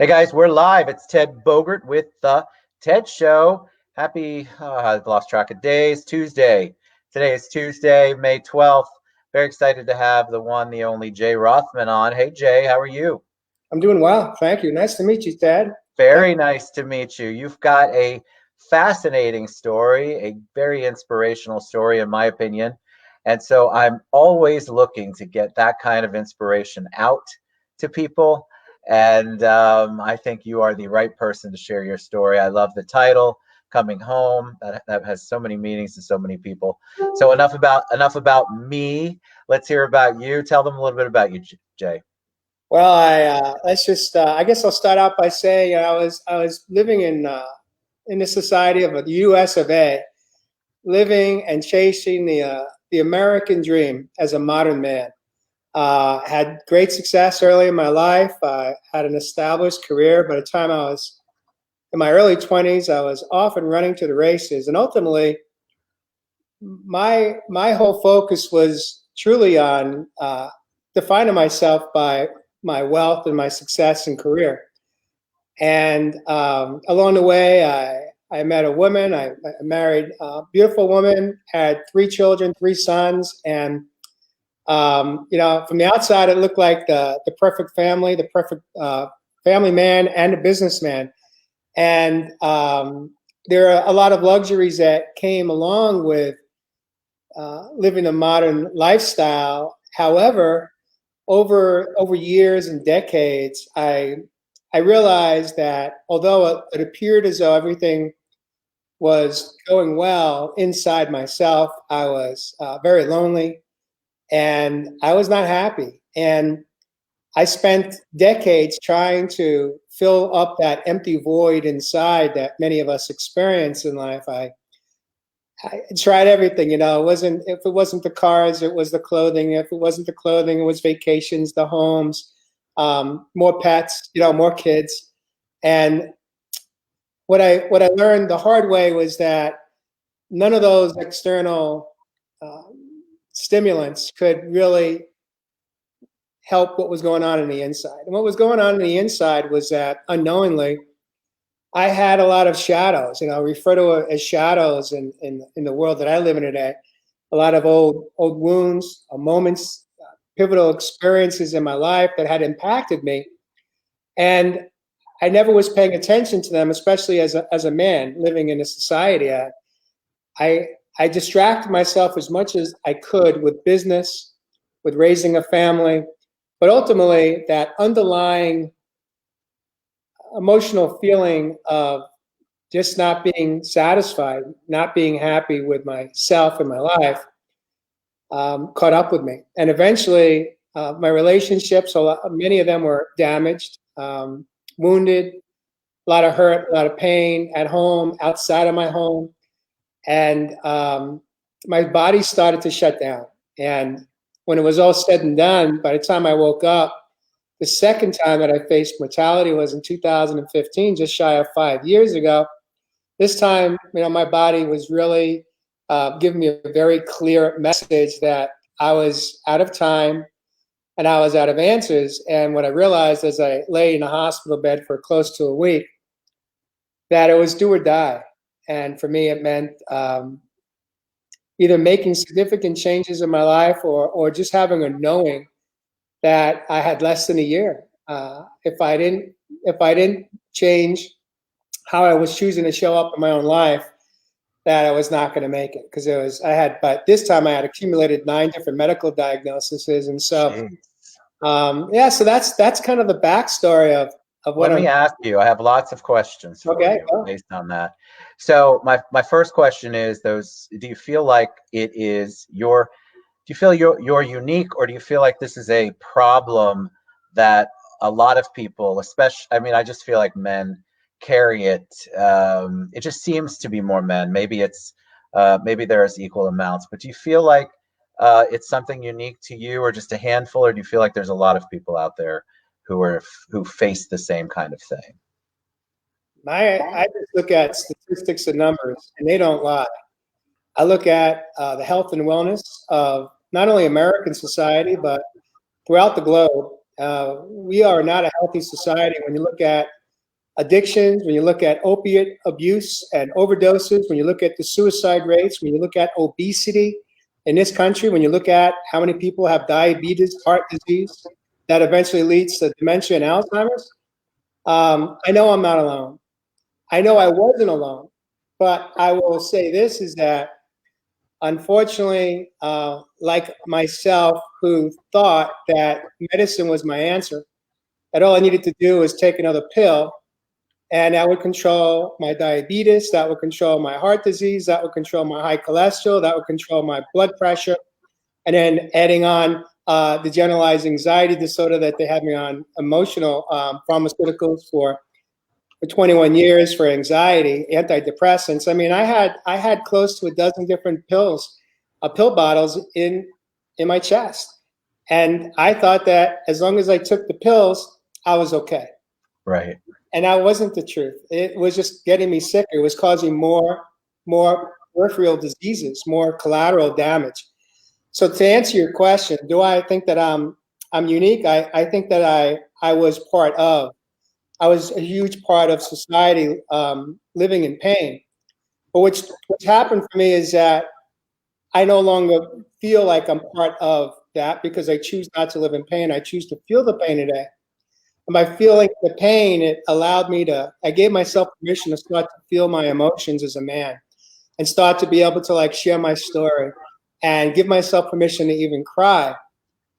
Hey guys, we're live. It's Ted Bogert with the Ted Show. Happy, I've lost track of days, Tuesday. Today is Tuesday, May 12th. Very excited to have the one, the only Jay Rothman on. Hey Jay, how are you? I'm doing well. Thank you. Nice to meet you, Ted. Very nice to meet you. You've got a fascinating story, a very inspirational story, in my opinion. And so I'm always looking to get that kind of inspiration out to people. And I think you are the right person to share your story. I love the title, Coming Home. That has so many meanings to so many people. So enough about me. Let's hear about you. Tell them a little bit about you, Jay. Well, let's just. I guess I'll start out by saying I was living in the society of the U.S. of A., living and chasing the American dream as a modern man. Had great success early in my life. I had an established career. By the time I was in my early 20s, I was off and running to the races, and ultimately, my whole focus was truly on defining myself by my wealth and my success and career. And along the way, I met a woman. I married a beautiful woman, had three children, three sons, and from the outside, it looked like the perfect family, the perfect family man and a businessman. And there are a lot of luxuries that came along with living a modern lifestyle. However, over years and decades, I realized that although it appeared as though everything was going well inside myself, I was very lonely and I was not happy. And I spent decades trying to fill up that empty void inside that many of us experience in life. I tried everything, It wasn't if it wasn't the cars, it was the clothing. If it wasn't the clothing, it was vacations, the homes, more pets, more kids. And what I learned the hard way was that none of those external stimulants could really help what was going on in the inside. And what was going on in the inside was that unknowingly I had a lot of shadows, refer to it as shadows in the world that I live in today. A lot of old wounds, moments, pivotal experiences in my life that had impacted me, and I never was paying attention to them, especially as a man living in a society. I distracted myself as much as I could with business, with raising a family, but ultimately that underlying emotional feeling of just not being satisfied, not being happy with myself and my life, caught up with me. And eventually, my relationships, many of them were damaged, wounded, a lot of hurt, a lot of pain at home, outside of my home. And my body started to shut down. And when it was all said and done, by the time I woke up, the second time that I faced mortality was in 2015, just shy of 5 years ago. This time, my body was really giving me a very clear message that I was out of time and I was out of answers. And what I realized as I lay in a hospital bed for close to a week, that it was do or die. And for me, it meant either making significant changes in my life or just having a knowing that I had less than a year. If I didn't change how I was choosing to show up in my own life, that I was not going to make it, because but this time I had accumulated 9 different medical diagnoses, and so Jeez. so that's kind of the backstory of what Let I'm. me ask you. I have lots of questions for Okay. you based on that. So my first question is do you feel like do you feel you're unique, or do you feel like this is a problem that a lot of people, especially, I mean, I just feel like men carry it. It just seems to be more men. Maybe there's equal amounts, but do you feel like it's something unique to you, or just a handful, or do you feel like there's a lot of people out there who face the same kind of thing? I just look at statistics and numbers, and they don't lie. I look at the health and wellness of not only American society but throughout the globe, We are not a healthy society when you look at addictions, when you look at opiate abuse and overdoses, when you look at the suicide rates, when you look at obesity in this country, when you look at how many people have diabetes, heart disease, that eventually leads to dementia and Alzheimer's. I know I'm not alone. I know I wasn't alone, but I will say this is that unfortunately, like myself, who thought that medicine was my answer, that all I needed to do was take another pill and that would control my diabetes, that would control my heart disease, that would control my high cholesterol, that would control my blood pressure, and then adding on the generalized anxiety disorder that they had me on emotional pharmaceuticals for 21 years for anxiety, antidepressants. I mean, I had close to a dozen different pill bottles in my chest, and I thought that as long as I took the pills, I was okay. Right. And that wasn't the truth. It was just getting me sicker. It was causing more peripheral diseases, more collateral damage. So to answer your question, do I think that I'm unique? I think that I was part of. I was a huge part of society living in pain. But what's happened for me is that I no longer feel like I'm part of that because I choose not to live in pain. I choose to feel the pain today. And by feeling the pain, it allowed me I gave myself permission to start to feel my emotions as a man and start to be able to like share my story and give myself permission to even cry.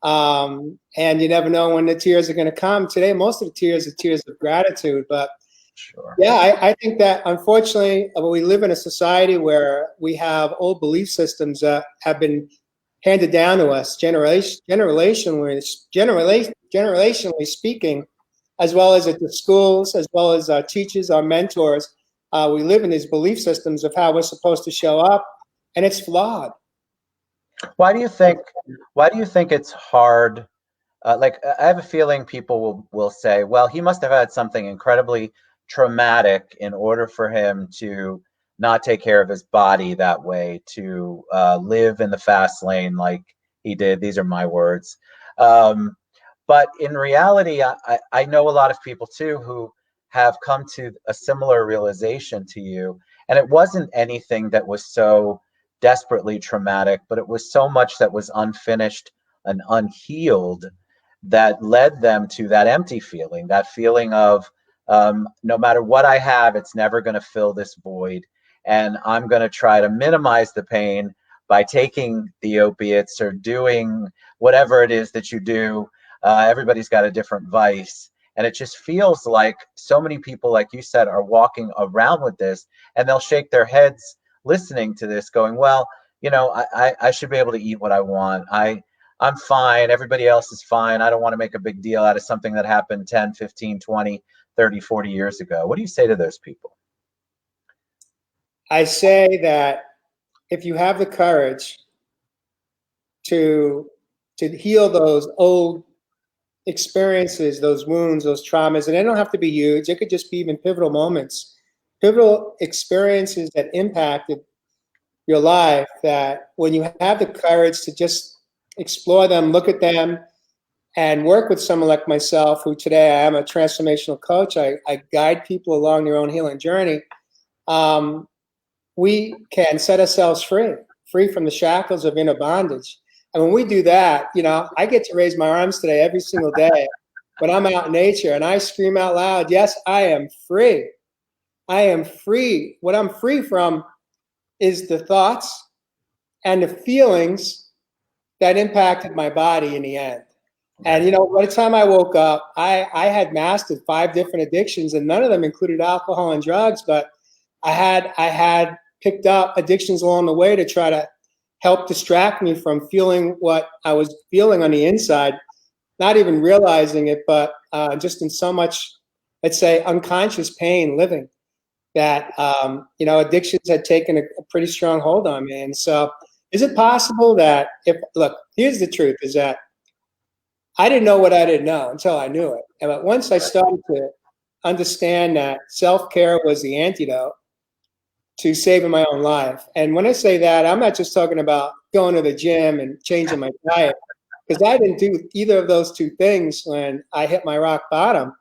And you never know when the tears are going to come. Today, most of the tears are tears of gratitude. But Sure. yeah, I think that unfortunately, we live in a society where we have old belief systems that have been handed down to us generationally speaking, as well as at the schools, as well as our teachers, our mentors. We live in these belief systems of how we're supposed to show up, and it's flawed. Why do you think? Why do you think it's hard? Like I have a feeling people will say, "Well, he must have had something incredibly traumatic in order for him to not take care of his body that way, to live in the fast lane like he did." These are my words. Um, but in reality, I know a lot of people too who have come to a similar realization to you. And it wasn't anything that was so desperately traumatic, but it was so much that was unfinished and unhealed that led them to that empty feeling, that feeling of no matter what I have, it's never going to fill this void. And I'm going to try to minimize the pain by taking the opiates or doing whatever it is that you do. Everybody's got a different vice. And it just feels like so many people, like you said, are walking around with this and they'll shake their heads listening to this going, well, I should be able to eat what I want. I'm fine. Everybody else is fine. I don't want to make a big deal out of something that happened 10, 15, 20, 30, 40 years ago. What do you say to those people? I say that if you have the courage to heal those old experiences, those wounds, those traumas, and they don't have to be huge. It could just be even pivotal moments, pivotal experiences that impacted your life, that when you have the courage to just explore them, look at them, and work with someone like myself, who today I am a transformational coach. I guide people along their own healing journey. We can set ourselves free from the shackles of inner bondage. And when we do that, I get to raise my arms today every single day when I'm out in nature and I scream out loud, yes, I am free. I am free. What I'm free from is the thoughts and the feelings that impacted my body in the end. And by the time I woke up, I had mastered 5 different addictions, and none of them included alcohol and drugs. But I had picked up addictions along the way to try to help distract me from feeling what I was feeling on the inside, not even realizing it, but just in so much, let's say, unconscious pain living, that addictions had taken a pretty strong hold on me. And so, is it possible that here's the truth: is that I didn't know what I didn't know until I knew it. And once I started to understand that self-care was the antidote to saving my own life. And when I say that, I'm not just talking about going to the gym and changing my diet. because I didn't do either of those two things when I hit my rock bottom.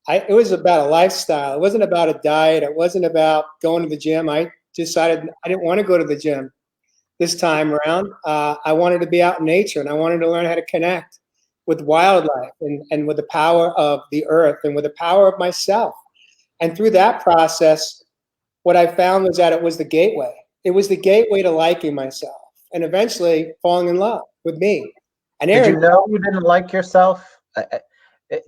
It was about a lifestyle. It wasn't about a diet. It wasn't about going to the gym. I decided I didn't want to go to the gym this time around. I wanted to be out in nature, and I wanted to learn how to connect with wildlife and with the power of the earth and with the power of myself. And through that process, what I found was that it was the gateway. It was the gateway to liking myself and eventually falling in love with me. And Did Aaron, you know you didn't like yourself?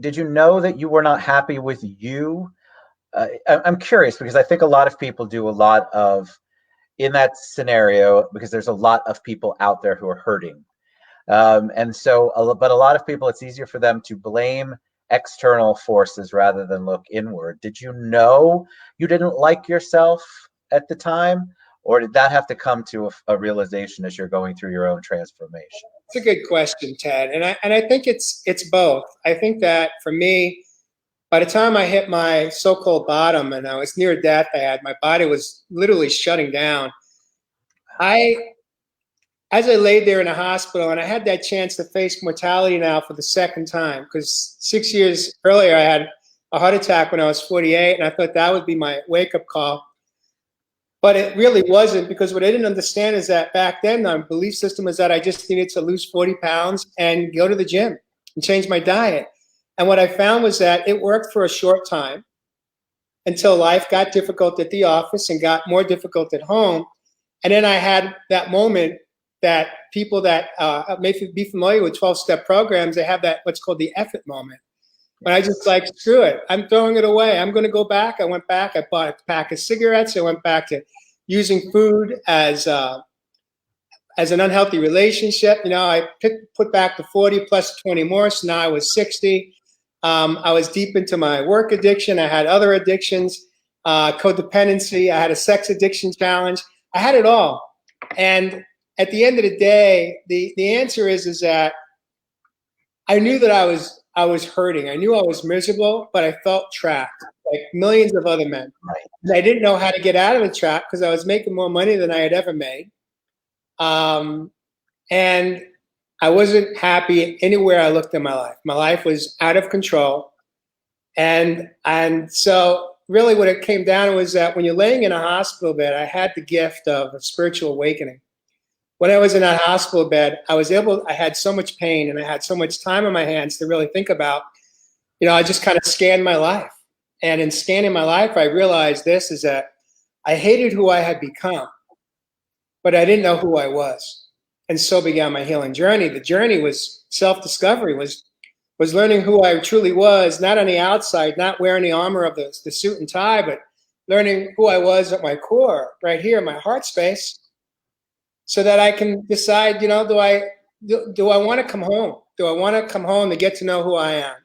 Did you know that you were not happy with you? I'm curious because I think a lot of people do a lot of in that scenario because there's a lot of people out there who are hurting. And so, but a lot of people, it's easier for them to blame external forces rather than look inward. Did you know you didn't like yourself at the time? Or did that have to come to a realization as you're going through your own transformation? it's a good question, Ted. And I think it's both. I think that for me, by the time I hit my so-called bottom and I was near death, my body was literally shutting down. I As I laid there in a hospital and I had that chance to face mortality now for the second time, because 6 years earlier I had a heart attack when I was 48, and I thought that would be my wake-up call. But it really wasn't, because what I didn't understand is that back then my belief system was that I just needed to lose 40 pounds and go to the gym and change my diet. And what I found was that it worked for a short time until life got difficult at the office and got more difficult at home. And then I had that moment that people that may be familiar with 12-step programs, they have that what's called the effort moment. When I just like, screw it, I'm throwing it away. I'm going to go back. I went back. I bought a pack of cigarettes. I went back to using food as an unhealthy relationship. I put back the 40 plus 20 more. So now I was 60. I was deep into my work addiction. I had other addictions, codependency. I had a sex addiction challenge. I had it all. And at the end of the day, the answer is that I knew that I was hurting. I knew I was miserable, but I felt trapped, like millions of other men. Right. And I didn't know how to get out of the trap because I was making more money than I had ever made. And I wasn't happy anywhere I looked in my life. My life was out of control. And so really what it came down to was that when you're laying in a hospital bed, I had the gift of a spiritual awakening. When I was in that hospital bed, I had so much pain and I had so much time on my hands to really think about, I just kind of scanned my life. And in scanning my life, I realized this is that I hated who I had become, but I didn't know who I was. And so began my healing journey. The journey was self-discovery, was learning who I truly was, not on the outside, not wearing the armor of the suit and tie, but learning who I was at my core, right here in my heart space, so that I can decide, do I want to come home? Do I want to come home to get to know who I am?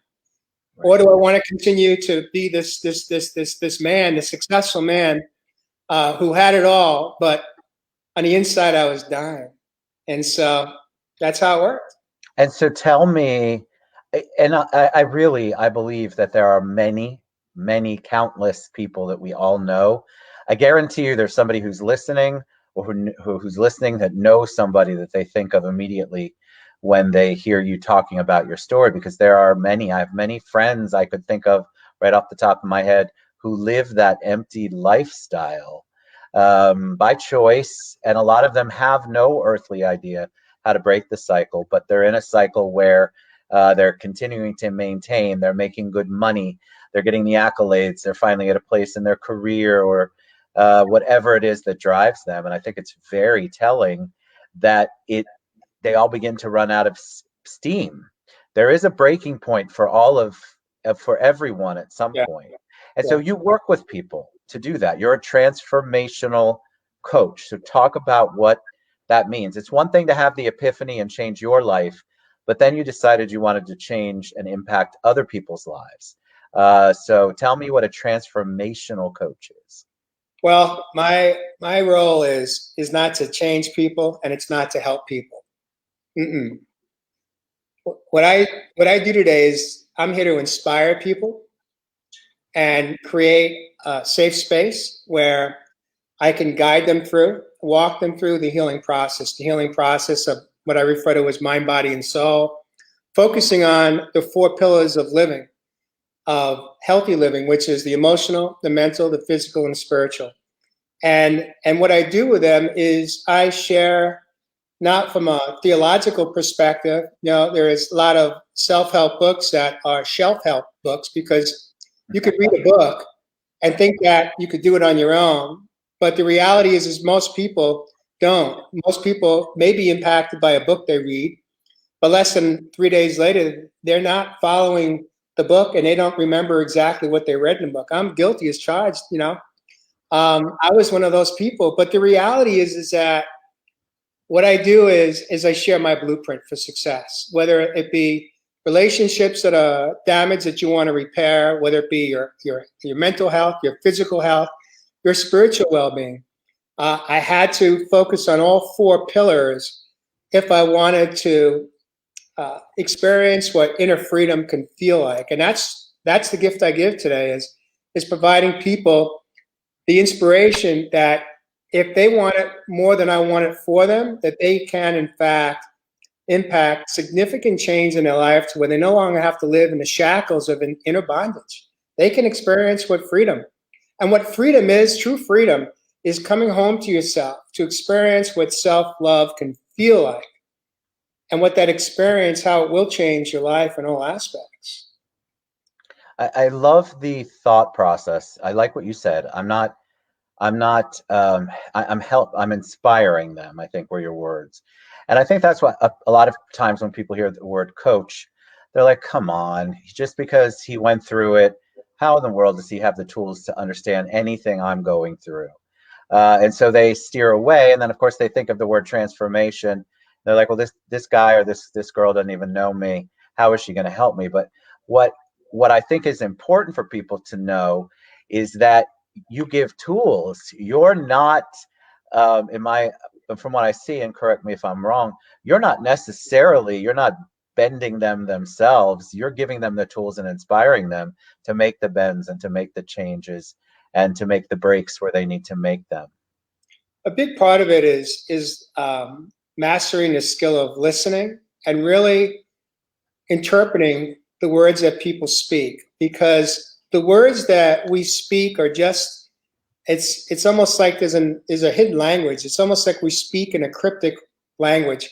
Right. Or do I want to continue to be this man, this successful man who had it all, but on the inside I was dying? And so that's how it worked. And so tell me, and I believe that there are many, countless people that we all know. I guarantee you there's somebody who's listening or who's listening that knows somebody that they think of immediately when they hear you talking about your story, because there are many. I have many friends I could think of right off the top of my head who live that empty lifestyle by choice, and a lot of them have no earthly idea how to break the cycle, but they're in a cycle where they're continuing to maintain, they're making good money, they're getting the accolades, they're finally at a place in their career or whatever it is that drives them. And I think it's very telling that they all begin to run out of steam. There is a breaking point for for everyone at some point. And so you work with people to do that. You're a transformational coach. So talk about what that means. It's one thing to have the epiphany and change your life, but then you decided you wanted to change and impact other people's lives. So tell me what a transformational coach is. Well, my role is not to change people, and it's not to help people. Mm-mm. What I do today is I'm here to inspire people and create a safe space where I can guide them through, walk them through the healing process what I refer to as mind, body, and soul, focusing on the four pillars of living, of healthy living, which is the emotional, the mental, the physical, and the spiritual. And what I do with them is I share, not from a theological perspective. There is a lot of self-help books that are shelf-help books, because you could read a book and think that you could do it on your own. But the reality is most people don't. Most people may be impacted by a book they read, but less than 3 days later, they're not following the book and they don't remember exactly what they read in the book. I'm guilty as charged. I was one of those people. But the reality is that what I do is I share my blueprint for success, whether it be relationships that are damaged that you want to repair, whether it be your mental health, your physical health, your spiritual well-being. I had to focus on all four pillars if I wanted to experience what inner freedom can feel like. And that's the gift I give today, is providing people the inspiration that if they want it more than I want it for them, that they can in fact impact significant change in their life to where they no longer have to live in the shackles of an inner bondage. They can experience what freedom. And what freedom is, true freedom, is coming home to yourself, to experience what self-love can feel like, and what that experience, how it will change your life in all aspects. I love the thought process. I like what you said. I'm inspiring them, I think, were your words. And I think that's what a lot of times when people hear the word coach, they're like, come on, just because he went through it, how in the world does he have the tools to understand anything I'm going through? And so they steer away. And then, of course, they think of the word transformation. They're like, well, this guy or this girl doesn't even know me. How is she going to help me? But what what I think is important for people to know is that you give tools. You're not, in my from what I see, and correct me if I'm wrong, you're not bending them themselves. You're giving them the tools and inspiring them to make the bends and to make the changes and to make the breaks where they need to make them. A big part of it is mastering the skill of listening and really interpreting the words that people speak, because the words that we speak are just, it's almost like there's a hidden language. It's almost like we speak in a cryptic language.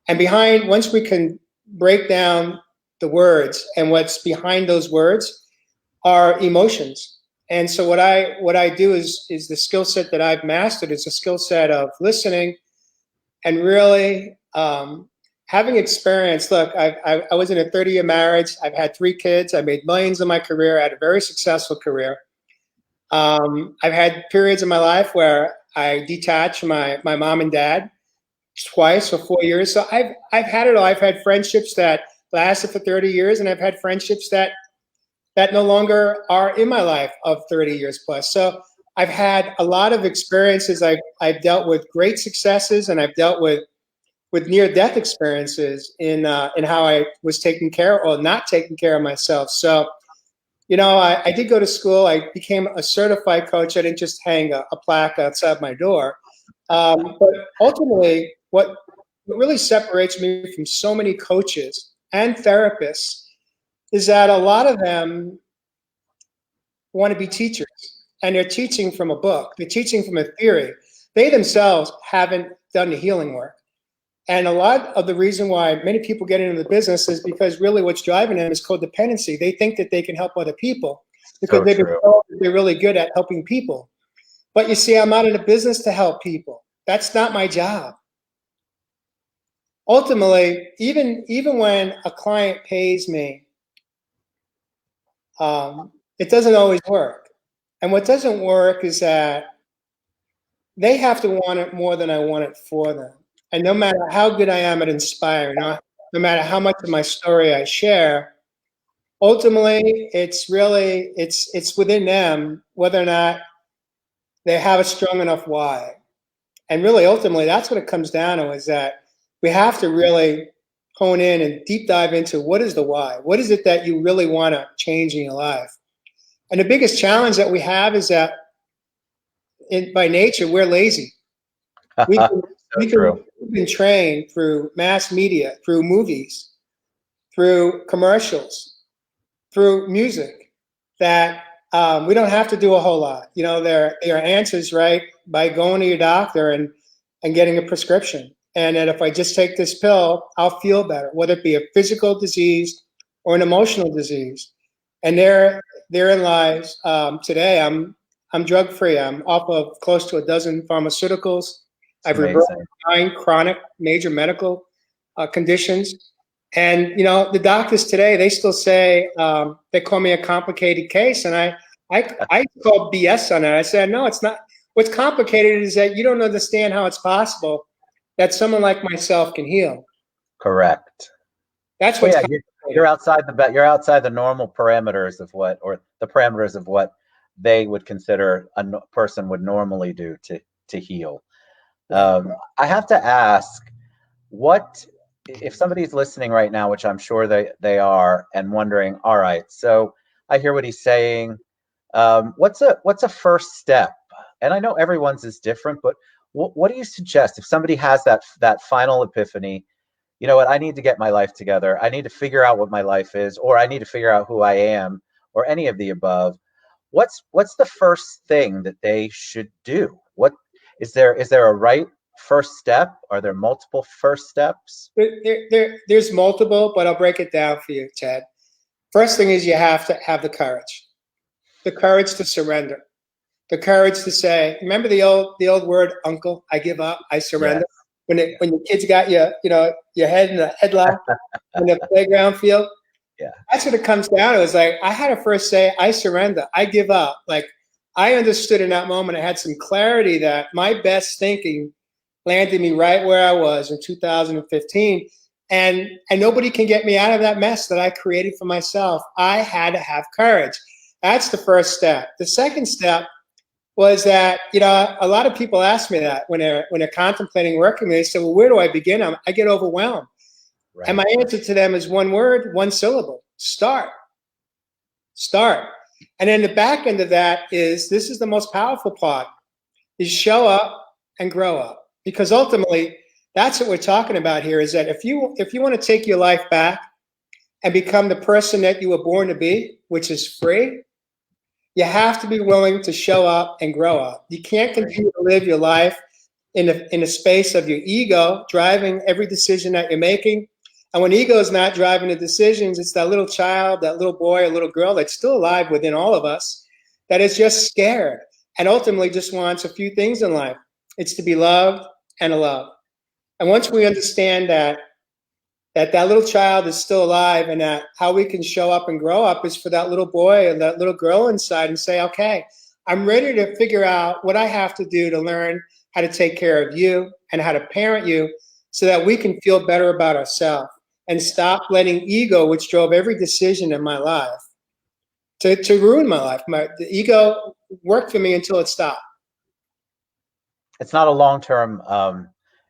And once we can break down the words, and what's behind those words are emotions. And so what I do is the skill set that I've mastered is a skill set of listening and really having experience. Look, I was in a 30-year marriage. I've had 3 kids. I made millions in my career. I had a very successful career. I've had periods in my life where I detached from my mom and dad twice for 4 years. So I've had it all. I've had friendships that lasted for 30 years, and I've had friendships that no longer are in my life of 30 years plus. So I've had a lot of experiences. I've dealt with great successes, and I've dealt with near-death experiences in how I was taking care or not taking care of myself. So, I did go to school. I became a certified coach. I didn't just hang a plaque outside my door. But ultimately, what really separates me from so many coaches and therapists is that a lot of them want to be teachers, and they're teaching from a book. They're teaching from a theory. They themselves haven't done the healing work. And a lot of the reason why many people get into the business is because really what's driving them is codependency. They think that they can help other people because they've been told that they're really good at helping people. But you see, I'm not in a business to help people. That's not my job. Ultimately, even when a client pays me, it doesn't always work. And what doesn't work is that they have to want it more than I want it for them. And no matter how good I am at inspiring, no matter how much of my story I share, ultimately it's within them whether or not they have a strong enough why. And really, ultimately, that's what it comes down to, is that we have to really hone in and deep dive into what is the why. What is it that you really want to change in your life? And the biggest challenge that we have is that by nature, we're lazy. We can we've been trained through mass media, through movies, through commercials, through music, that we don't have to do a whole lot. You know, there are answers, right, by going to your doctor and getting a prescription. And that if I just take this pill, I'll feel better, whether it be a physical disease or an emotional disease. And therein lies today. I'm drug free. I'm off of close to a dozen pharmaceuticals. It's I've reversed amazing. 9 chronic major medical conditions. And you know, the doctors today, they still say they call me a complicated case, and I call BS on that. I said, no, it's not. What's complicated is that you don't understand how it's possible that someone like myself can heal. Correct. That's Well, what's yeah, you're complicated. outside you're outside the normal parameters of what, or the parameters of what they would consider person would normally do to heal. Right. I have to ask, what if somebody's listening right now, which I'm sure they are, and wondering, all right, so I hear what he's saying. What's a first step? And I know everyone's is different, but what do you suggest if somebody has that final epiphany? You know what? I need to get my life together. I need to figure out what my life is, or I need to figure out who I am, or any of the above. What's the first thing that they should do? What is there a right first step? Are there multiple first steps? There's multiple, but I'll break it down for you, Ted. First thing is you have to have the courage to surrender, the courage to say, remember the old word, uncle, I give up, I Yes. surrender. When Yeah. when your kids got your head in a headlock in the playground field, Yeah. that's what it comes down to. It's like I had to first say, I surrender, I give up. Like I understood in that moment, I had some clarity that my best thinking landed me right where I was in 2015. And nobody can get me out of that mess that I created for myself. I had to have courage. That's the first step. The second step was that, you know, a lot of people ask me that when they're contemplating working with me. They say, well, where do I begin? I get overwhelmed. And Right. my answer to them is one word, one syllable: start. Start. And then the back end of that is, this is the most powerful part, is show up and grow up. Because ultimately, that's what we're talking about here, is that if you want to take your life back and become the person that you were born to be, which is free, you have to be willing to show up and grow up. You can't continue to live your life in the space of your ego driving every decision that you're making. And when ego is not driving the decisions, it's that little child, that little boy or little girl that's still alive within all of us, that is just scared and ultimately just wants a few things in life. It's to be loved and loved. And once we understand that little child is still alive, and that how we can show up and grow up is for that little boy and that little girl inside and say, okay, I'm ready to figure out what I have to do to learn how to take care of you and how to parent you so that we can feel better about ourselves and stop letting ego, which drove every decision in my life, to ruin my life. The ego worked for me until it stopped. It's not a long term.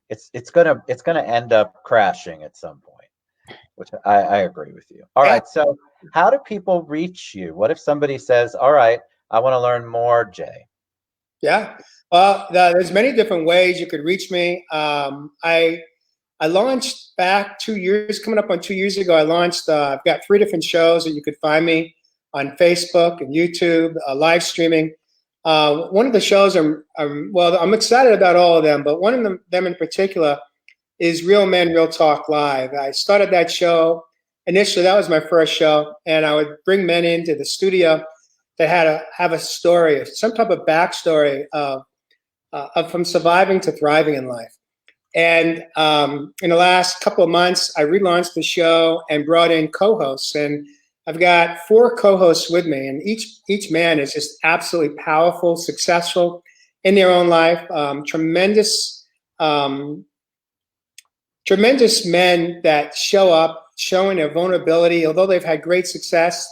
It's gonna end up crashing at some point, which I agree with you. All Yeah. right. So how do people reach you? What if somebody says, all right, I want to learn more, Jay? Yeah. Well, there's many different ways you could reach me. I launched back 2 years, coming up on 2 years ago. I launched. I've got 3 different shows that you could find me on Facebook and YouTube, live streaming. One of the shows, I'm excited about all of them, but one of them in particular is Real Men, Real Talk Live. I started that show initially. That was my first show, and I would bring men into the studio that had to have a story, some type of backstory of from surviving to thriving in life. And in the last couple of months, I relaunched the show and brought in co-hosts, and I've got 4 co-hosts with me, and each man is just absolutely powerful, successful in their own life, um, tremendous men that show up, showing their vulnerability. Although they've had great success,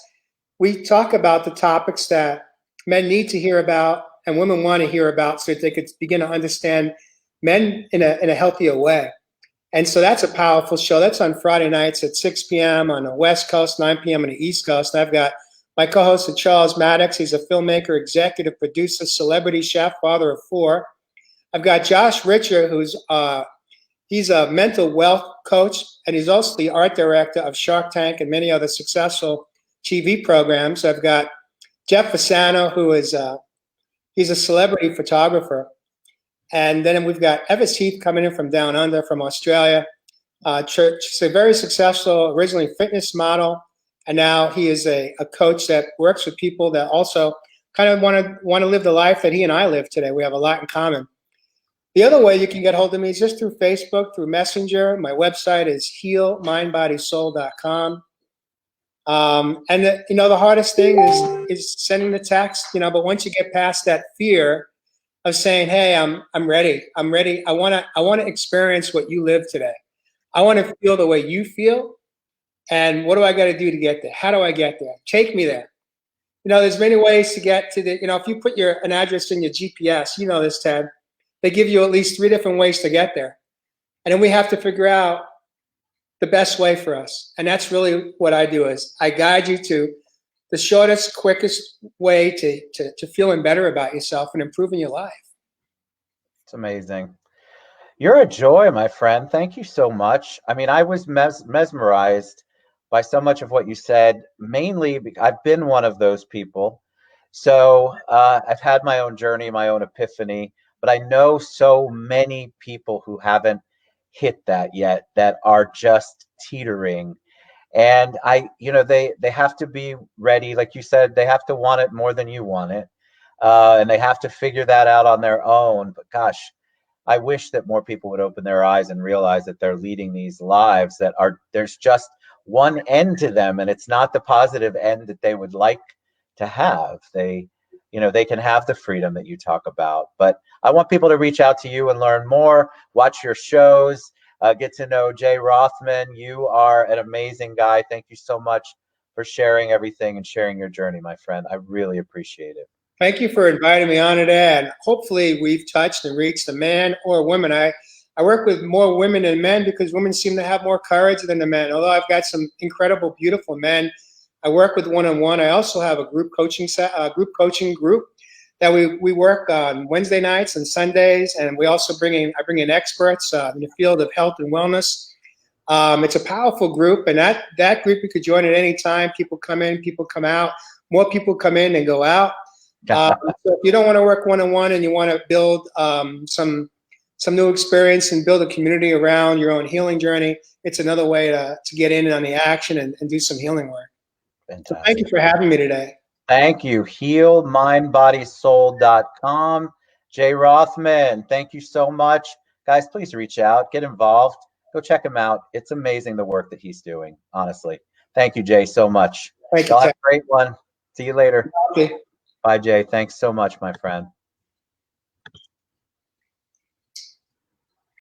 we talk about the topics that men need to hear about and women want to hear about, so that they could begin to understand men in a healthier way. And so that's a powerful show. That's on Friday nights at 6 p.m. on the West Coast, 9 p.m. on the East Coast. And I've got my co-host, Charles Maddox. He's a filmmaker, executive producer, celebrity chef, father of 4. I've got Josh Richer, who's He's a mental wealth coach, and he's also the art director of Shark Tank and many other successful TV programs. I've got Jeff Fasano, who is he's a celebrity photographer. And then we've got Evis Heath coming in from down under, from Australia. She's a very successful, originally fitness model, and now he is a coach that works with people that also kind of want to live the life that he and I live today. We have a lot in common. The other way you can get hold of me is just through Facebook, through Messenger. My website is healmindbodysoul.com. And the hardest thing is sending the text, but once you get past that fear of saying, hey, I'm ready. I'm ready. I want to experience what you live today. I want to feel the way you feel. And what do I got to do to get there? How do I get there? Take me there. There's many ways to get to the, if you put an address in your GPS, this, Ted, they give you at least 3 different ways to get there. And then we have to figure out the best way for us. And that's really what I do, is I guide you to the shortest, quickest way to feeling better about yourself and improving your life. It's amazing. You're a joy, my friend. Thank you so much. I mean, I was mesmerized by so much of what you said. Mainly, I've been one of those people. So I've had my own journey, my own epiphany, but I know so many people who haven't hit that yet, that are just teetering. And they have to be ready. Like you said, they have to want it more than you want it. And they have to figure that out on their own. But gosh, I wish that more people would open their eyes and realize that they're leading these lives that there's just one end to them, and it's not the positive end that they would like to have. They can have the freedom that you talk about. But I want people to reach out to you and learn more, watch your shows, get to know Jay Rothman. You are an amazing guy. Thank you so much for sharing everything and sharing your journey, my friend. I really appreciate it. Thank you for inviting me on today, and hopefully we've touched and reached a man or a woman. I work with more women than men because women seem to have more courage than the men. Although I've got some incredible, beautiful men I work with one-on-one. I also have a group coaching group that we work on Wednesday nights and Sundays, and we also I bring in experts in the field of health and wellness. It's a powerful group, and that group you could join at any time. People come in, people come out. More people come in than go out. So if you don't want to work one-on-one and you want to build some new experience and build a community around your own healing journey, it's another way to get in on the action and do some healing work. Fantastic. So thank you for having me today. Thank you. HealMindBodySoul.com. Jay Rothman, thank you so much. Guys, please reach out, get involved, go check him out. It's amazing the work that he's doing, honestly. Thank you, Jay, so much. Thank you. Y'all have a great one. See you later. Okay. Bye, Jay. Thanks so much, my friend.